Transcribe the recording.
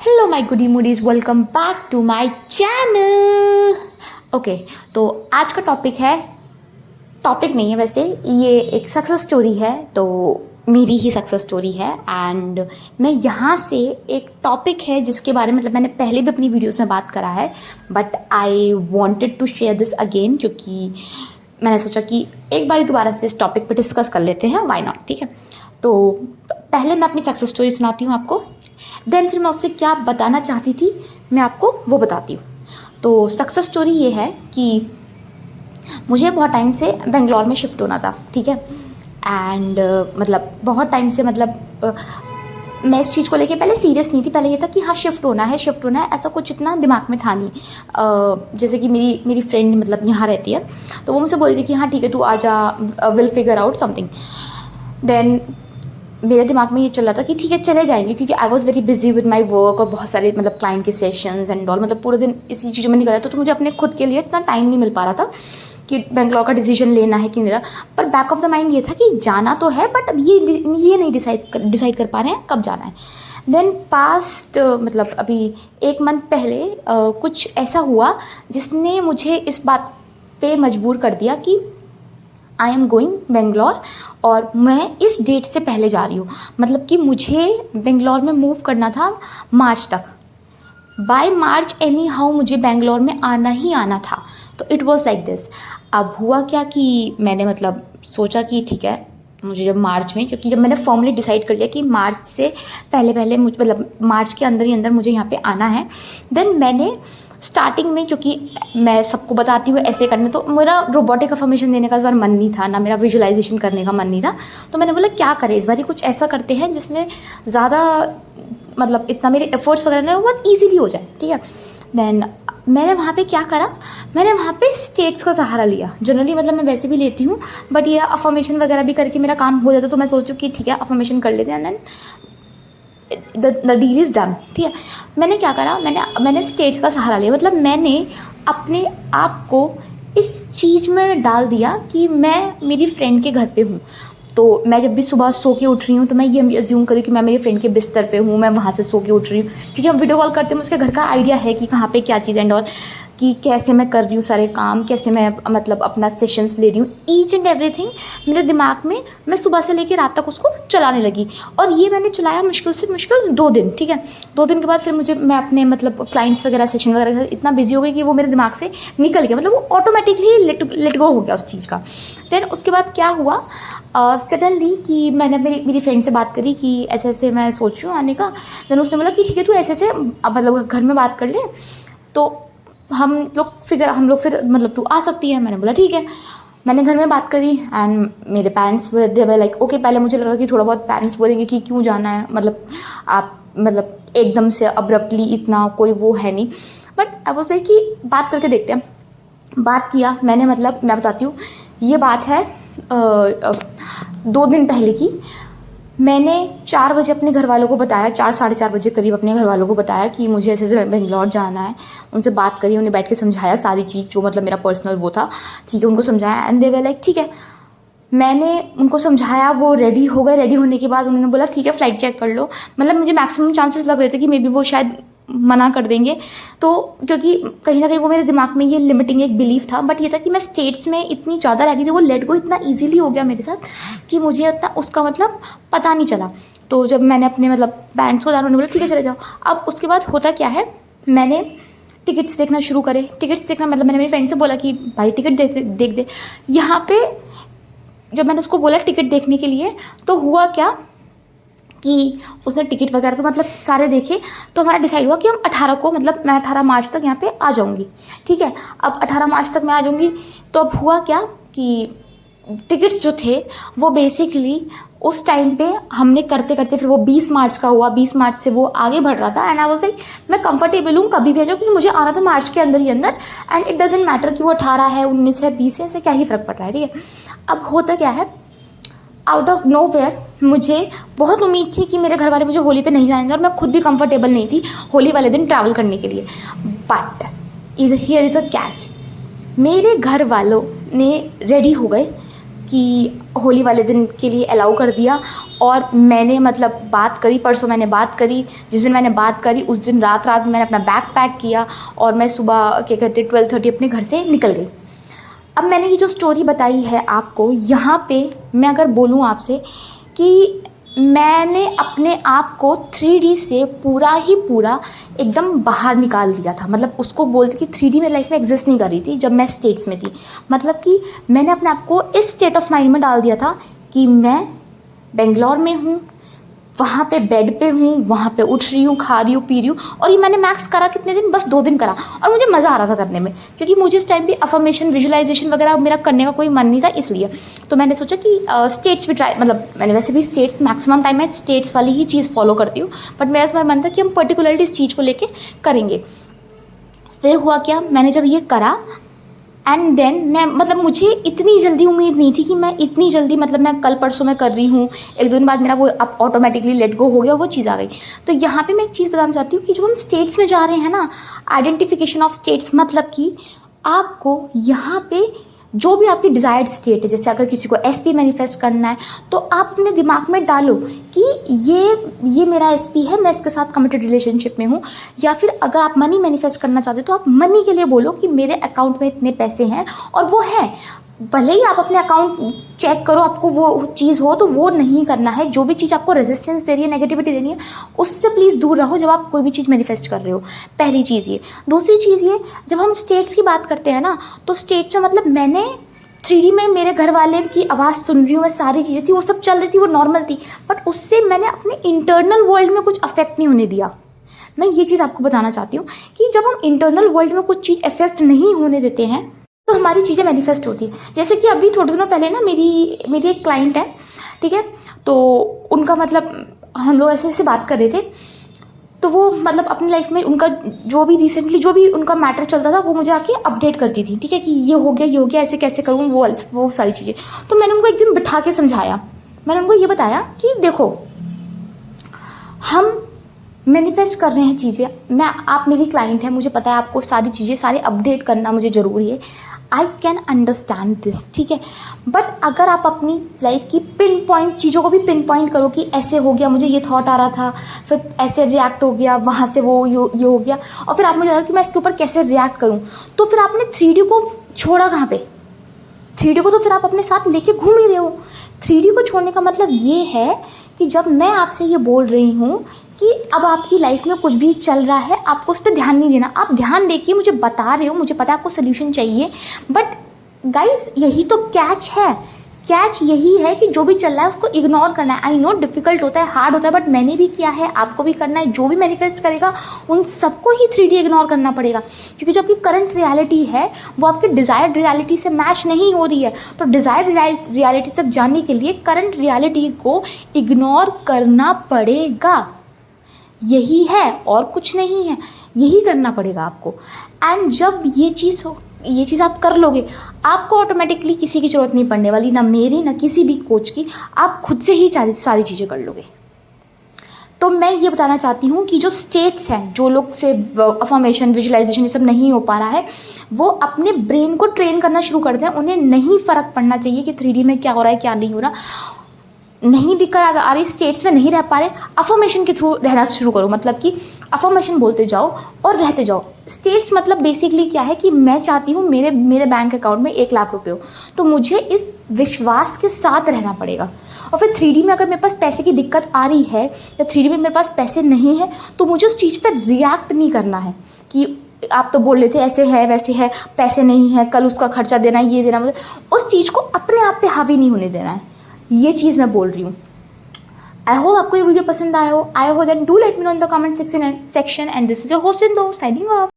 Hello my goody moodies, welcome back to my channel. Okay, तो आज का topic नहीं है वैसे, ये एक सक्सेस स्टोरी है। तो मेरी ही सक्सेस स्टोरी है एंड मैं यहाँ से एक टॉपिक है जिसके बारे में मतलब मैंने पहले भी अपनी वीडियोस में बात करा है, but I wanted to share this again क्योंकि मैंने सोचा कि एक बार दोबारा से इस टॉपिक पे डिस्कस कर लेते हैं, व्हाई नॉट। ठीक है, तो पहले मैं अपनी सक्सेस स्टोरी सुनाती हूँ आपको, देन फिर मैं उससे क्या बताना चाहती थी मैं आपको वो बताती हूँ। तो सक्सेस स्टोरी ये है कि मुझे बहुत टाइम से बेंगलोर में शिफ्ट होना था। ठीक है, एंड मतलब बहुत टाइम से मैं इस चीज़ को लेके पहले सीरियस नहीं थी। पहले ये था कि हाँ शिफ्ट होना है, ऐसा कुछ इतना दिमाग में था नहीं। जैसे कि मेरी फ्रेंड मतलब यहाँ रहती है, तो वो मुझसे बोल रही थी कि हाँ ठीक है तू आ जा, will figure out something. Then मेरे दिमाग में ये चल रहा था कि ठीक है चले जाएंगे, क्योंकि I was very busy with my work और बहुत सारे मतलब क्लाइंट के सेशंस एंड ऑल, मतलब पूरे दिन इसी चीज़ों में निकल जाता। तो मुझे अपने खुद के लिए इतना टाइम नहीं मिल पा रहा था कि बेंगलोर का डिसीजन लेना है कि मेरा। पर बैक ऑफ द माइंड ये था कि जाना तो है, बट अब ये नहीं डिसाइड कर पा रहे हैं कब जाना है। देन पास्ट मतलब अभी एक मंथ पहले कुछ ऐसा हुआ जिसने मुझे इस बात पे मजबूर कर दिया कि आई एम गोइंग बेंगलोर और मैं इस डेट से पहले जा रही हूँ। मतलब कि मुझे बेंगलोर में मूव करना था मार्च तक, बाय मार्च एनी हाउ मुझे बेंगलोर में आना ही आना था। तो इट वॉज लाइक दिस। अब हुआ क्या कि मैंने मतलब सोचा कि ठीक है मुझे जब मार्च में, क्योंकि जब मैंने फॉर्मली डिसाइड कर लिया कि मार्च से पहले मुझे मतलब मार्च के अंदर ही अंदर मुझे यहाँ पे आना है, देन मैंने स्टार्टिंग में, क्योंकि मैं सबको बताती हूँ ऐसे करने, तो मेरा रोबोटिक अफर्मेशन देने का इस बार मन नहीं था, ना मेरा विजुअलाइजेशन करने का मन नहीं था। तो मैंने बोला क्या करें इस बार कुछ ऐसा करते हैं जिसमें ज़्यादा मतलब इतना मेरे एफर्ट्स वगैरह ना बहुत ईजीली हो जाए। ठीक है, देन मैंने वहाँ पे क्या करा, मैंने वहाँ पे स्टेट्स का सहारा लिया। जनरली मतलब मैं वैसे भी लेती हूँ, बट ये अफर्मेशन वगैरह भी करके मेरा काम हो जाता, तो मैं सोचती हूँ कि ठीक है अफर्मेशन कर लेते हैं, then the deal is done. ठीक है, मैंने क्या करा, मैंने स्टेट का सहारा लिया। मतलब मैंने अपने आप को इस चीज़ में डाल दिया कि मैं मेरी फ्रेंड के घर पे हूँ। तो मैं जब भी सुबह सो के उठ रही हूँ तो मैं ये अज्यूम करूँ कि मैं मेरी फ्रेंड के बिस्तर पे हूँ, मैं वहाँ से सो के उठ रही हूँ, क्योंकि हम वीडियो कॉल करते हैं, उसके घर का आइडिया है कि कहाँ पे क्या चीज़ एंड और कि कैसे मैं कर रही हूँ सारे काम, कैसे मैं मतलब अपना सेशंस ले रही हूँ, ईच एंड एवरीथिंग मेरे दिमाग में मैं सुबह से लेकर रात तक उसको चलाने लगी। और ये मैंने चलाया मुश्किल से मुश्किल 2 दिन। ठीक है, 2 दिन के बाद फिर मैं अपने मतलब क्लाइंट्स वगैरह सेशन वगैरह इतना बिजी हो गई कि वो मेरे दिमाग से निकल गया, मतलब वो ऑटोमेटिकली लेट गो हो गया उस चीज़ का। देन उसके बाद क्या हुआ, सडनली कि मैंने मेरी फ्रेंड से बात करी कि ऐसे ऐसे मैं सोच रही हूँ आने का। देन उसने बोला कि ठीक है तू ऐसे ऐसे मतलब घर में बात कर ले, तो हम लोग फिर मतलब तू आ सकती है। मैंने बोला ठीक है। मैंने घर में बात करी एंड मेरे parents they were like okay. पहले मुझे लगा कि थोड़ा बहुत पेरेंट्स बोलेंगे कि क्यों जाना है, मतलब आप मतलब एकदम से अब्रप्टली इतना कोई वो है नहीं, बट आई वाज लाइक कि बात करके देखते हैं। बात किया मैंने, मतलब मैं बताती हूँ, ये बात है 2 दिन पहले की। मैंने 4 बजे अपने घर वालों को बताया, 4 साढ़े 4 बजे करीब अपने घर वालों को बताया कि मुझे ऐसे बेंगलोर जाना है। उनसे बात करी, उन्हें बैठ के समझाया सारी चीज़ जो मतलब मेरा पर्सनल वो था। ठीक है, उनको समझाया एंड दे वर लाइक ठीक है। मैंने उनको समझाया, वो रेडी हो गए। रेडी होने के बाद उन्होंने बोला ठीक है फ़्लाइट चेक कर लो। मतलब मुझे मैक्सिमम चांसेस लग रहे थे कि मे बी वो शायद मना कर देंगे, तो क्योंकि कहीं ना कहीं वो मेरे दिमाग में ये लिमिटिंग एक बिलीफ था। बट ये था कि मैं स्टेट्स में इतनी ज़्यादा रह गई थी, वो लेट गो इतना ईजिली हो गया मेरे साथ कि मुझे इतना उसका मतलब पता नहीं चला। तो जब मैंने अपने मतलब पेरेंट्स को उन्होंने बोला ठीक है चले जाओ। अब उसके बाद होता क्या है, मैंने टिकट्स देखना शुरू करे। टिकट्स देखना मतलब मैंने मेरी फ्रेंड से बोला कि भाई टिकट देख दे। यहाँ पे जब मैंने उसको बोला टिकट देखने के लिए, तो हुआ क्या कि उसने टिकट वगैरह तो मतलब सारे देखे। तो हमारा डिसाइड हुआ कि हम 18 को, मतलब मैं 18 मार्च तक यहाँ पे आ जाऊँगी। ठीक है, अब 18 मार्च तक मैं आ जाऊँगी। तो अब हुआ क्या कि टिकट्स जो थे वो बेसिकली उस टाइम पे हमने करते करते फिर वो 20 मार्च का हुआ। 20 मार्च से वो आगे बढ़ रहा था एंड आई वाज लाइक मैं कंफर्टेबल हूँ कभी भी आ जाऊँ, क्योंकि मुझे आना था मार्च के अंदर ही अंदर। एंड इट डजेंट मैटर कि वो 18 है, 19 है, 20 है, ऐसे क्या ही फ़र्क पड़ रहा है। ठीक है, अब होता क्या है, आउट ऑफ नो वेयर मुझे बहुत उम्मीद थी कि मेरे घर वाले मुझे होली पे नहीं जाएंगे, और मैं खुद भी कंफर्टेबल नहीं थी होली वाले दिन ट्रैवल करने के लिए। But here is a catch, मेरे घर वालों ने रेडी हो गए कि होली वाले दिन के लिए अलाउ कर दिया। और मैंने मतलब बात करी, परसों मैंने बात करी, जिस दिन मैंने बात करी उस दिन रात में मैंने अपना बैग पैक किया और मैं सुबह 12:30 अपने घर से निकल गई। अब मैंने ये जो स्टोरी बताई है आपको, यहाँ पे मैं अगर बोलूँ आपसे कि मैंने अपने आप को 3D से पूरा ही पूरा एकदम बाहर निकाल दिया था। मतलब उसको बोलते कि 3D मेरी लाइफ में एग्जिस्ट नहीं कर रही थी जब मैं स्टेट्स में थी। मतलब कि मैंने अपने आप को इस स्टेट ऑफ माइंड में डाल दिया था कि मैं बेंगलोर में हूँ, वहाँ पे बेड पे हूँ, वहाँ पे उठ रही हूँ, खा रही हूँ, पी रही हूँ। और ये मैंने मैक्स करा कितने दिन, बस 2 दिन करा और मुझे मज़ा आ रहा था करने में, क्योंकि मुझे इस टाइम पे अफर्मेशन विजुअलाइजेशन वगैरह मेरा करने का कोई मन नहीं था। इसलिए तो मैंने सोचा कि स्टेट्स भी ट्राई, मतलब मैंने वैसे भी स्टेट्स मैक्सिमम टाइम मैं स्टेट्स वाली ही चीज़ फॉलो करती हूँ, बट मेरा इसमें मन था कि हम पर्टिकुलरली इस चीज़ को लेके करेंगे। फिर हुआ क्या, मैंने जब ये करा एंड देन मैं मतलब मुझे इतनी जल्दी उम्मीद नहीं थी कि मैं इतनी जल्दी, मतलब मैं कल परसों में कर रही हूँ, 1-2 दिन बाद मेरा वो अब ऑटोमेटिकली लेट गो हो गया, वो चीज़ आ गई। तो यहाँ पे मैं एक चीज़ बताना चाहती हूँ कि जब हम स्टेट्स में जा रहे हैं ना, आइडेंटिफिकेशन ऑफ स्टेट्स, मतलब कि आपको यहाँ पे जो भी आपकी डिज़ायर्ड स्टेट है, जैसे अगर किसी को एसपी मैनिफेस्ट करना है तो आप अपने दिमाग में डालो कि ये मेरा एसपी है, मैं इसके साथ कमिटेड रिलेशनशिप में हूँ। या फिर अगर आप मनी मैनिफेस्ट करना चाहते हो तो आप मनी के लिए बोलो कि मेरे अकाउंट में इतने पैसे हैं, और वो है। भले ही आप अपने अकाउंट चेक करो, आपको वो चीज़ हो तो वो नहीं करना है। जो भी चीज़ आपको रेजिस्टेंस दे रही है, नेगेटिविटी दे रही है, उससे प्लीज़ दूर रहो जब आप कोई भी चीज़ मैनिफेस्ट कर रहे हो। पहली चीज़ ये। दूसरी चीज़ ये, जब हम स्टेट्स की बात करते हैं ना, तो स्टेट्स में मतलब मैंने 3D में मेरे घर वाले की आवाज़ सुन रही हूँ, मैं सारी चीज़ें थी वो सब चल रही थी, वो नॉर्मल थी, बट उससे मैंने अपने इंटरनल वर्ल्ड में कुछ अफेक्ट नहीं होने दिया। मैं ये चीज़ आपको बताना चाहती हूँ कि जब हम इंटरनल वर्ल्ड में कुछ चीज़ अफेक्ट नहीं होने देते हैं तो हमारी चीज़ें मैनिफेस्ट होती है। जैसे कि अभी थोड़े दिनों पहले ना मेरी एक क्लाइंट है, ठीक है, तो उनका मतलब हम लोग ऐसे बात कर रहे थे, तो वो मतलब अपनी लाइफ में उनका जो भी रिसेंटली जो भी उनका मैटर चलता था वो मुझे आके अपडेट करती थी, ठीक है, कि ये हो गया, ऐसे कैसे करूँ, वो सारी चीज़ें। तो मैंने उनको एक दिन बिठा के समझाया, मैंने उनको ये बताया कि देखो, हम मैनिफेस्ट कर रहे हैं चीज़ें, आप मेरी क्लाइंट है, मुझे पता है आपको सारी चीज़ें सारे अपडेट करना मुझे ज़रूरी है, आई कैन अंडरस्टैंड दिस, ठीक है। बट अगर आप अपनी लाइफ की पिन पॉइंट चीज़ों को भी पिन पॉइंट करो कि ऐसे हो गया, मुझे ये थॉट आ रहा था, फिर ऐसे रिएक्ट हो गया, वहाँ से वो ये हो गया, और फिर आप मुझे लगा कि मैं इसके ऊपर कैसे रिएक्ट करूँ, तो फिर आपने 3D को छोड़ा कहाँ पे? 3D को तो फिर आप अपने साथ लेके घूम ही रहे हो। 3D को छोड़ने का मतलब ये है कि जब मैं आपसे ये बोल रही हूँ कि अब आपकी लाइफ में कुछ भी चल रहा है, आपको उस पर ध्यान नहीं देना। आप ध्यान देके मुझे बता रहे हो, मुझे पता है आपको सोल्यूशन चाहिए, बट गाइस यही तो कैच है। कैच यही है कि जो भी चल रहा है उसको इग्नोर करना है। आई नो डिफ़िकल्ट होता है, हार्ड होता है, बट मैंने भी किया है, आपको भी करना है। जो भी मैनिफेस्ट करेगा उन सबको ही 3D इग्नोर करना पड़ेगा, क्योंकि जो आपकी करंट रियलिटी है वो आपकी डिज़ायर्ड रियलिटी से मैच नहीं हो रही है। तो डिज़ायर्ड रियलिटी तक जाने के लिए करंट रियलिटी को इग्नोर करना पड़ेगा। यही है और कुछ नहीं है, यही करना पड़ेगा आपको। एंड जब ये चीज़ आप कर लोगे, आपको ऑटोमेटिकली किसी की ज़रूरत नहीं पड़ने वाली, ना मेरी ना किसी भी कोच की, आप खुद से ही सारी चीज़ें कर लोगे। तो मैं ये बताना चाहती हूँ कि जो स्टेट्स हैं, जो लोग से अफर्मेशन विजुअलाइजेशन ये सब नहीं हो पा रहा है, वो अपने ब्रेन को ट्रेन करना शुरू कर दें। उन्हें नहीं फ़र्क पड़ना चाहिए कि 3D में क्या हो रहा है क्या नहीं हो रहा। नहीं दिक्कत आ रही, स्टेट्स में नहीं रह पा रहे, अफर्मेशन के थ्रू रहना शुरू करो। मतलब कि अफर्मेशन बोलते जाओ और रहते जाओ। स्टेट्स मतलब बेसिकली क्या है कि मैं चाहती हूँ मेरे बैंक अकाउंट में 1 लाख रुपए हो, तो मुझे इस विश्वास के साथ रहना पड़ेगा। और फिर 3D में अगर मेरे पास पैसे की दिक्कत आ रही है या 3D में मेरे पास पैसे नहीं है, तो मुझे उस चीज़ पर रिएक्ट नहीं करना है कि आप तो बोल रहे थे ऐसे है वैसे है, पैसे नहीं है, कल उसका खर्चा देना है, ये देना, उस चीज़ को अपने आप पे हावी नहीं होने देना है। ये चीज़ मैं बोल रही हूँ। आई होप आपको ये वीडियो पसंद आया हो। I hope that do let me know in the comment section and this is your host in दो साइनिंग ऑफ।